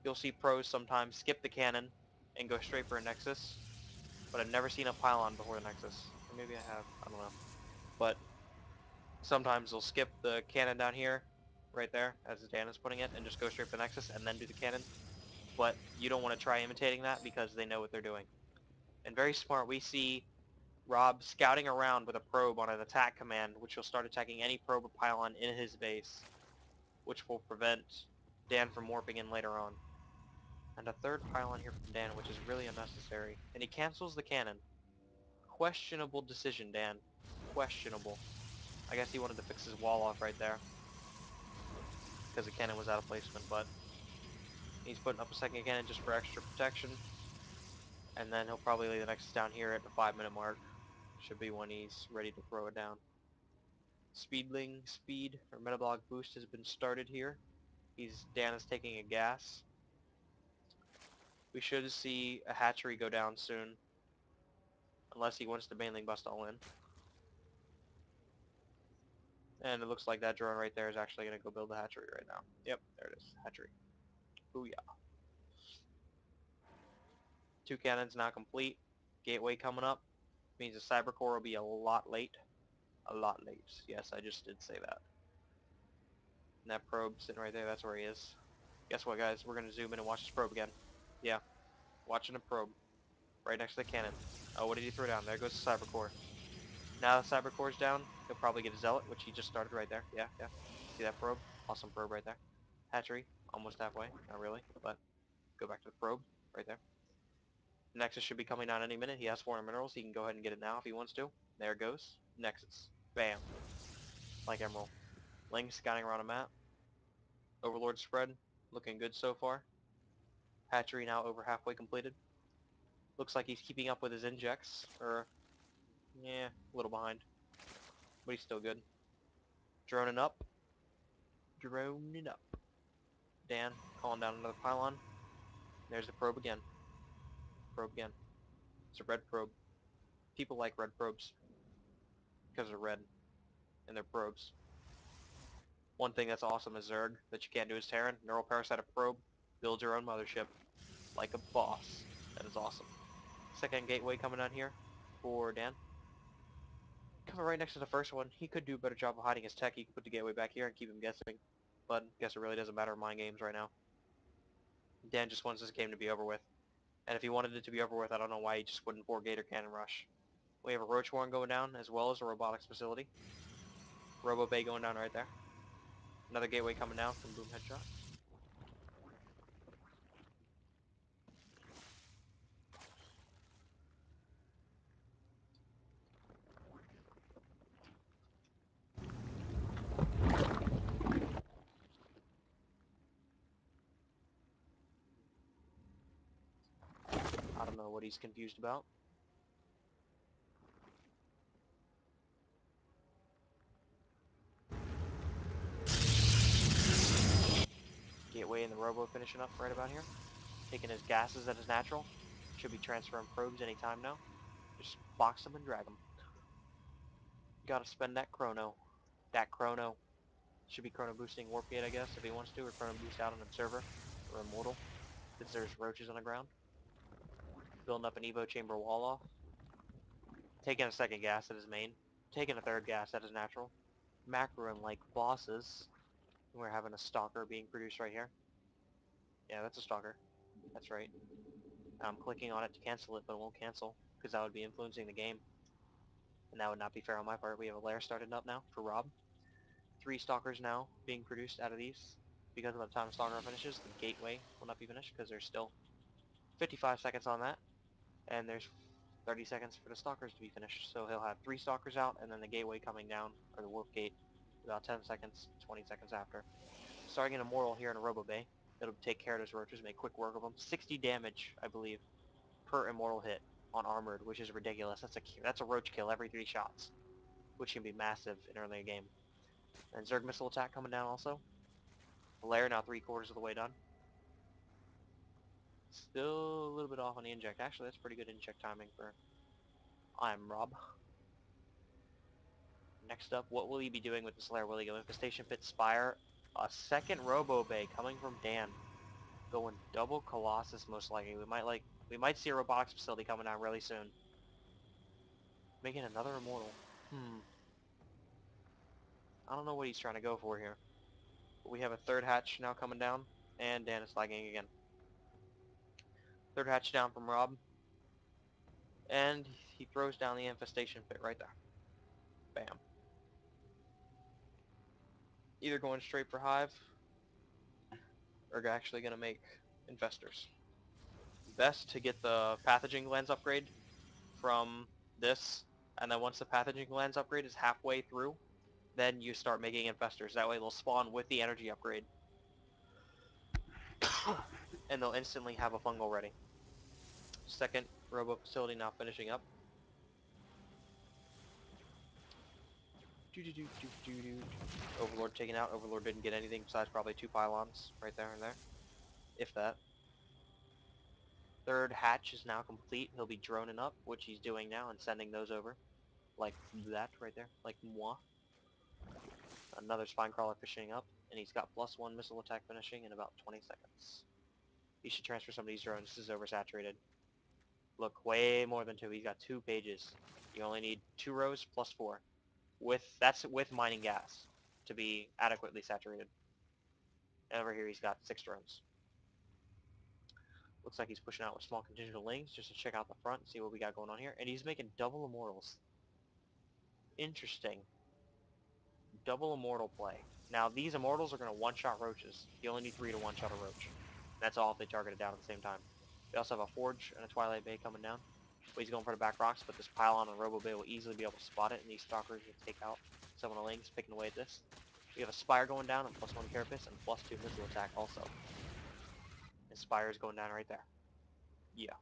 You'll see pros sometimes skip the cannon and go straight for a Nexus, but I've never seen a pylon before the Nexus. Or maybe I have, I don't know. But sometimes they'll skip the cannon down here, right there, as Dan is putting it, and just go straight for the Nexus and then do the cannon. But you don't want to try imitating that because they know what they're doing. And very smart, we see Rob scouting around with a probe on an attack command, which will start attacking any probe or pylon in his base, which will prevent Dan from warping in later on. And a third pylon here from Dan, which is really unnecessary. And he cancels the cannon. Questionable decision, Dan. Questionable. I guess he wanted to fix his wall off right there, because the cannon was out of placement, but he's putting up a second cannon just for extra protection. And then he'll probably lay the Nexus down here at the 5-minute mark. Should be when he's ready to throw it down. Speedling speed or metabolic boost has been started here. Dan is taking a gas. We should see a hatchery go down soon, unless he wants to mainly bust all in. And it looks like that drone right there is actually going to go build the hatchery right now. Yep, there it is. Hatchery. Booyah. 2 cannons now complete. Gateway coming up. Means the cyber core will be a lot late. A lot late. Yes, I just did say that. And that probe sitting right there, that's where he is. Guess what, guys? We're going to zoom in and watch this probe again. Yeah. Watching a probe. Right next to the cannon. Oh, what did he throw down? There goes the cyber core. Now the cyber core's down, he'll probably get a zealot, which he just started right there. Yeah, yeah. See that probe? Awesome probe right there. Hatchery, almost halfway. Not really, but go back to the probe right there. Nexus should be coming down any minute. He has 400 minerals. He can go ahead and get it now if he wants to. There it goes. Nexus. Bam. Like Emerald. Ling scouting around a map. Overlord spread. Looking good so far. Hatchery now over halfway completed. Looks like he's keeping up with his injects. Or, yeah, a little behind. But he's still good. Droning up. Droning up. Dan calling down another pylon. There's the probe again. Probe again. It's a red probe. People like red probes because they're red and they're probes. One thing that's awesome is Zerg that you can't do as Terran. Neural Parasite probe. Build your own mothership. Like a boss. That is awesome. Second gateway coming down here for Dan. Coming right next to the first one. He could do a better job of hiding his tech. He could put the gateway back here and keep him guessing. But I guess it really doesn't matter in mind games right now. Dan just wants this game to be over with. And if he wanted it to be over with, I don't know why he just wouldn't 4-Gator Cannon Rush. We have a Roach Warren going down, as well as a robotics facility. RoboBay going down right there. Another gateway coming down from Boom Headshot. I don't know what he's confused about. Gateway and the Robo finishing up right about here. Taking his gases at his natural. Should be transferring probes anytime now. Just box them and drag them. Gotta spend that chrono. That chrono. Should be chrono boosting Warp Gate, I guess, if he wants to, or chrono boost out an Observer, or Immortal, since there's roaches on the ground. Building up an Evo Chamber wall off. Taking a second gas at his main. Taking a third gas at his natural. Macroing like bosses. We're having a Stalker being produced right here. Yeah, that's a Stalker. That's right. I'm clicking on it to cancel it, but it won't cancel, because that would be influencing the game. And that would not be fair on my part. We have a lair started up now for Rob. 3 Stalkers now being produced out of these. Because by the time the Stalker finishes, the Gateway will not be finished, because there's still 55 seconds on that. And there's 30 seconds for the Stalkers to be finished. So he'll have 3 Stalkers out, and then the Gateway coming down, or the Warp Gate, about 10 seconds, 20 seconds after. Starting an Immortal here in a RoboBay. It'll take care of those roaches, make quick work of them. 60 damage, I believe, per Immortal hit on Armored, which is ridiculous. That's a roach kill every 3 shots, which can be massive in early game. And Zerg missile attack coming down also. The lair now 3/4 of the way done. Still a little bit off on the inject. Actually, that's pretty good inject timing for IMRobB. Next up, what will he be doing with this lair? Will he go Infestation Pit Spire? A second Robo Bay coming from Dan. Going double Colossus most likely. We might see a robotics facility coming down really soon. Making another immortal. I don't know what he's trying to go for here. But we have a third hatch now coming down, and Dan is lagging again. Third hatch down from Rob, and he throws down the infestation pit right there. Bam. Either going straight for Hive, or actually going to make infestors. Best to get the pathogen glands upgrade from this, and then once the pathogen glands upgrade is halfway through, then you start making infestors. That way they'll spawn with the energy upgrade. And they'll instantly have a fungal ready. Second robo facility now finishing up. Overlord taken out. Overlord didn't get anything besides probably 2 pylons right there and there. If that. Third hatch is now complete. He'll be droning up, which he's doing now, and sending those over. Like that right there. Like moi. Another spine crawler fishing up, and he's got +1 missile attack finishing in about 20 seconds. He should transfer some of these drones. This is oversaturated. Look, way more than 2. He's got 2 pages. You only need 2 rows +4. That's with mining gas to be adequately saturated. And over here he's got 6 drones. Looks like he's pushing out with small contingent of lings just to check out the front and see what we got going on here. And he's making double immortals. Interesting. Double immortal play. Now these immortals are going to one-shot roaches. You only need 3 to one-shot a roach. That's all if they target it down at the same time. We also have a forge and a twilight bay coming down. But he's going for the back rocks, but this pylon and robo bay will easily be able to spot it, and these stalkers will take out some of the lings picking away at this. We have a spire going down and +1 carapace and +2 missile attack also. And spire's going down right there. Yeah,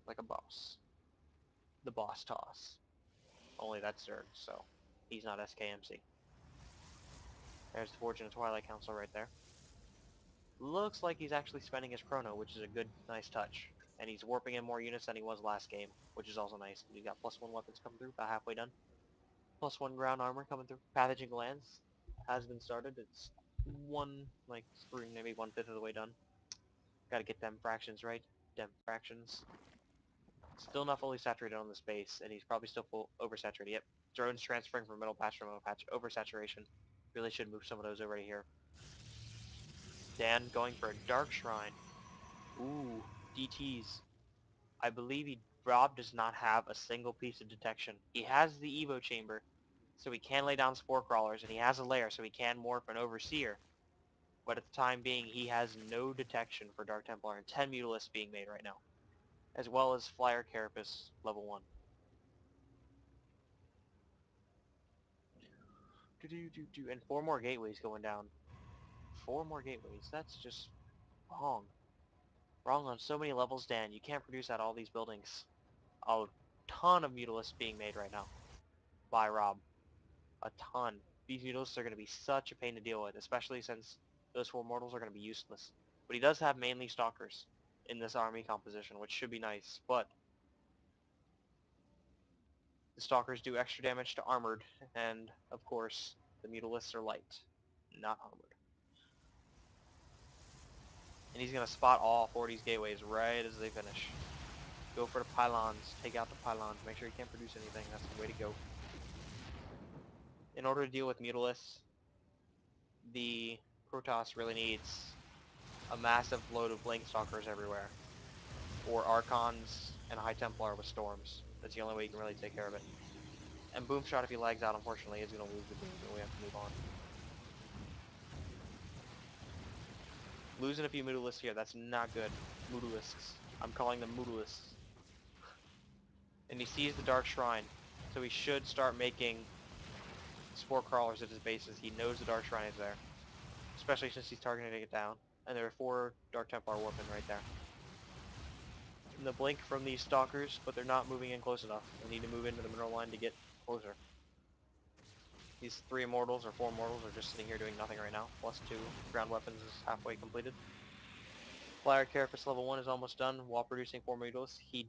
like a boss. The boss toss. Only that's Zerg, so he's not SKMC. There's the Forge and the Twilight Council right there. Looks like he's actually spending his chrono, which is a good, nice touch. And he's warping in more units than he was last game, which is also nice. He's got +1 weapons coming through, about halfway done. +1 ground armor coming through. Pathogen glands has been started. It's maybe 1/5 of the way done. Gotta get them fractions right. Dem fractions. Still not fully saturated on this base, and he's probably still full oversaturated. Yep. Drones transferring from middle patch to middle patch. Oversaturation. Really should move some of those over to here. Dan going for a Dark Shrine. Ooh, DTs. I believe Rob does not have a single piece of detection. He has the Evo chamber, so he can lay down spore crawlers, and he has a lair, so he can morph an overseer. But at the time being, he has no detection for Dark Templar, and 10 Mutalisks being made right now, as well as Flyer Carapace level 1. And 4 more gateways going down. 4 more gateways. That's just wrong. Wrong on so many levels, Dan. You can't produce out all these buildings. A ton of Mutalisks being made right now by Rob. A ton. These Mutalisks are going to be such a pain to deal with, especially since those 4 mortals are going to be useless. But he does have mainly Stalkers in this army composition, which should be nice. But the Stalkers do extra damage to armored, and of course, the Mutalisks are light, not armored. And he's going to spot all 4 of these gateways right as they finish. Go for the pylons. Take out the pylons. Make sure he can't produce anything. That's the way to go. In order to deal with Mutalisks, the Protoss really needs a massive load of Blink Stalkers everywhere. Or Archons and High Templar with Storms. That's the only way you can really take care of it. And Boomshot, if he lags out, unfortunately, is going to lose the game, and we have to move on. Losing a few Mutalisks here, that's not good. Mutalisks. I'm calling them Mutalisks. And he sees the Dark Shrine, so he should start making Spore Crawlers at his bases. He knows the Dark Shrine is there, especially since he's targeting it down. And there are 4 Dark Templar warping right there. And the blink from these Stalkers, but they're not moving in close enough. They need to move into the mineral line to get closer. These 3 immortals or 4 immortals are just sitting here doing nothing right now. +2 ground weapons is halfway completed. Flyer Carapace level 1 is almost done while producing 4 Mutalisks. He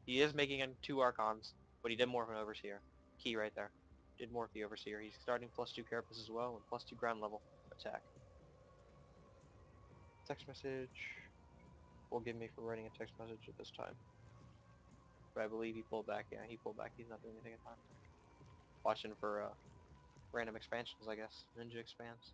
is making 2 Archons, but he did morph an Overseer. Key right there. Did morph the Overseer. He's starting +2 Carapace as well and +2 ground level attack. Text message. forgive me for writing a text message at this time. But I believe he pulled back. Yeah, he pulled back. He's not doing anything at the time. Watching for random expansions, I guess. Ninja expands.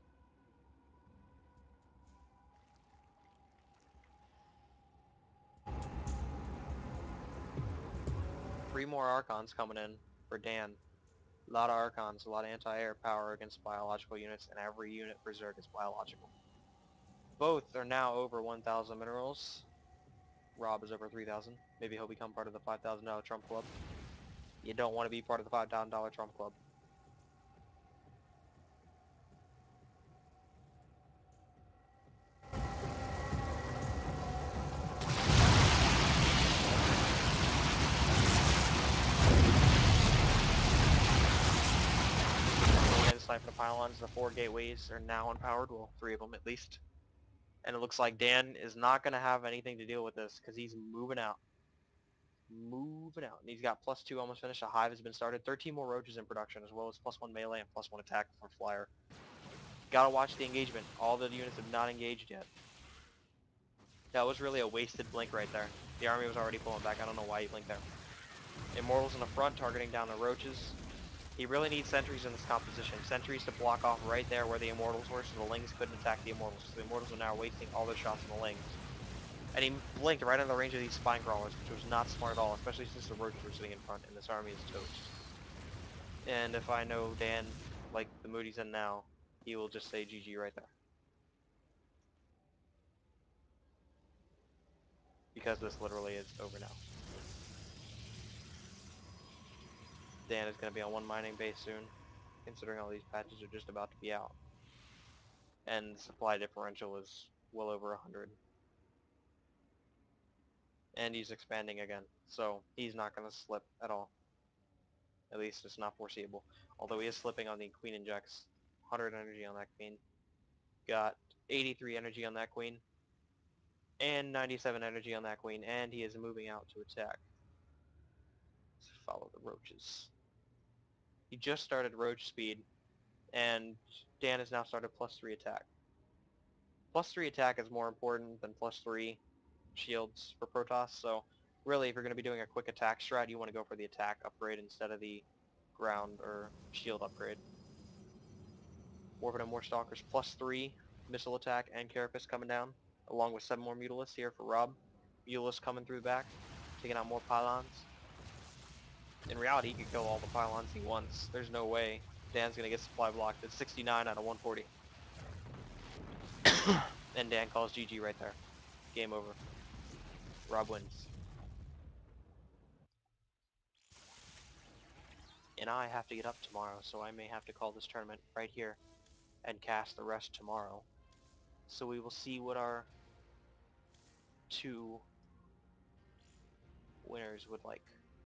Three more Archons coming in for Dan. A lot of Archons, a lot of anti-air power against biological units, and every unit Berserk is biological. Both are now over 1,000 minerals. Rob is over 3,000. Maybe he'll become part of the $5,000 Trump Club. You don't want to be part of the $5,000 Trump Club. Sniper the pylons. The 4 gateways are now empowered. Well, 3 of them at least. And it looks like Dan is not going to have anything to deal with this because he's moving out. Moving out. And he's got +2 almost finished. A hive has been started. 13 more roaches in production as well as +1 melee and +1 attack for flyer. Gotta watch the engagement. All the units have not engaged yet. That was really a wasted blink right there. The army was already pulling back. I don't know why he blinked there. Immortals in the front targeting down the roaches. He really needs sentries in this composition. Sentries to block off right there where the Immortals were so the Lings couldn't attack the Immortals. So the Immortals are now wasting all their shots on the Lings. And he blinked right in the range of these spine crawlers, which was not smart at all, especially since the roaches were sitting in front and this army is toast. And if I know Dan, like the mood he's in now, he will just say GG right there. Because this literally is over now. Dan is going to be on one mining base soon, considering all these patches are just about to be out. And the supply differential is well over 100. And he's expanding again, so he's not going to slip at all. At least it's not foreseeable. Although he is slipping on the Queen Injects. 100 energy on that Queen. Got 83 energy on that Queen. And 97 energy on that Queen. And he is moving out to attack. Let's follow the roaches. He just started roach speed. And Dan has now started +3 attack. +3 attack is more important than +3 shields for Protoss, so really if you're going to be doing a quick attack strat, you want to go for the attack upgrade instead of the ground or shield upgrade. Warping and more Stalkers, +3 missile attack and Carapace coming down, along with 7 more Mutalisks here for Rob. Mutalisks coming through the back, taking out more pylons. In reality, he could kill all the pylons he wants. There's no way Dan's going to get supply blocked. It's 69 out of 140. And Dan calls GG right there. Game over. Rob wins. And I have to get up tomorrow, so I may have to call this tournament right here and cast the rest tomorrow. So we will see what our 2 winners would like.